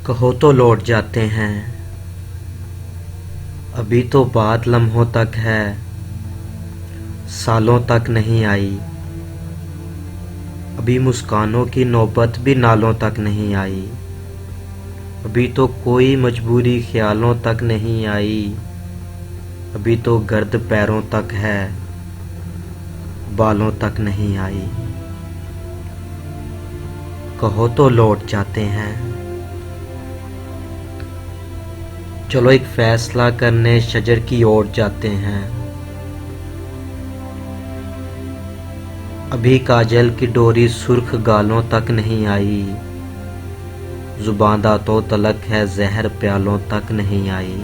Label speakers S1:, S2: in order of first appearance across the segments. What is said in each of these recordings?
S1: कहो तो लौट जाते हैं। अभी तो बात लम्हों तक है, सालों तक नहीं आई। अभी मुस्कानों की नौबत भी नालों तक नहीं आई। अभी तो कोई मजबूरी ख्यालों तक नहीं आई। अभी तो गर्द पैरों तक है, बालों तक नहीं आई। कहो तो लौट जाते हैं। चलो एक फैसला करने शजर की ओर जाते हैं। अभी काजल की डोरी सुर्ख गालों तक नहीं आई। जुबां दा तो तलक है, जहर प्यालों तक नहीं आई।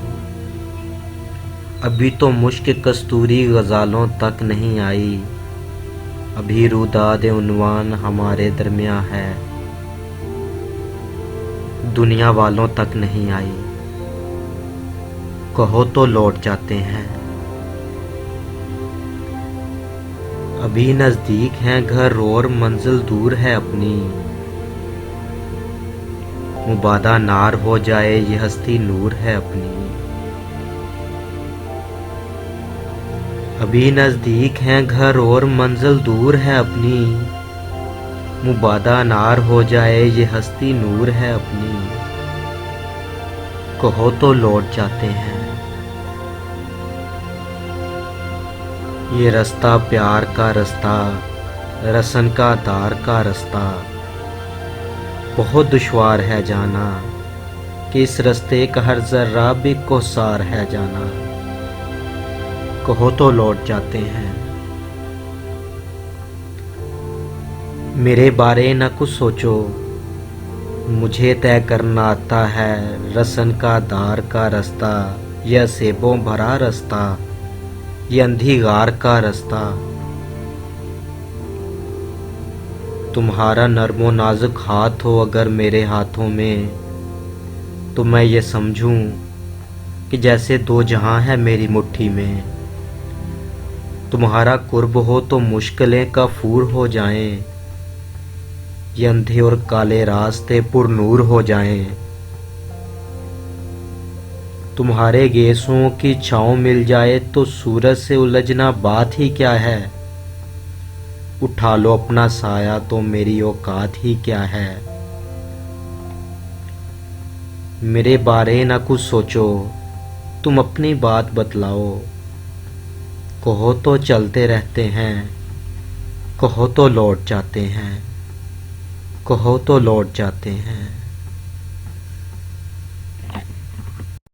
S1: अभी तो मुश्क कस्तूरी गजालों तक नहीं आई। अभी रुदाद उन्वान हमारे दरमियां है, दुनिया वालों तक नहीं आई। कहो तो लौट जाते हैं। अभी नजदीक है घर और मंजिल दूर है अपनी। मुबादा नार हो जाए ये हस्ती नूर है अपनी। अभी नजदीक है घर और मंजिल दूर है अपनी। मुबादा नार हो जाए ये हस्ती नूर है अपनी। कहो तो लौट जाते हैं। ये रास्ता प्यार का रास्ता, रसन का दार का रास्ता, बहुत दुश्वार है जाना कि इस रास्ते का हर जर्रा भी कोसार है जाना। कहो तो लौट जाते हैं। मेरे बारे न कुछ सोचो, मुझे तय करना आता है रसन का दार का रास्ता, यह सेबों भरा रास्ता, ये अंधी गार का रास्ता। तुम्हारा नर्मो नाजुक हाथ हो अगर मेरे हाथों में, तो मैं ये समझूं कि जैसे दो जहां है मेरी मुट्ठी में। तुम्हारा कुर्ब हो तो मुश्किलें कफूर हो जाएं, ये अंधे और काले रास्ते पुरनूर हो जाएं। तुम्हारे गेसों की छाँव मिल जाए तो सूरज से उलझना बात ही क्या है। उठा लो अपना साया तो मेरी औकात ही क्या है। मेरे बारे ना कुछ सोचो, तुम अपनी बात बतलाओ। कहो तो चलते रहते हैं, कहो तो लौट जाते हैं, कहो तो लौट जाते हैं।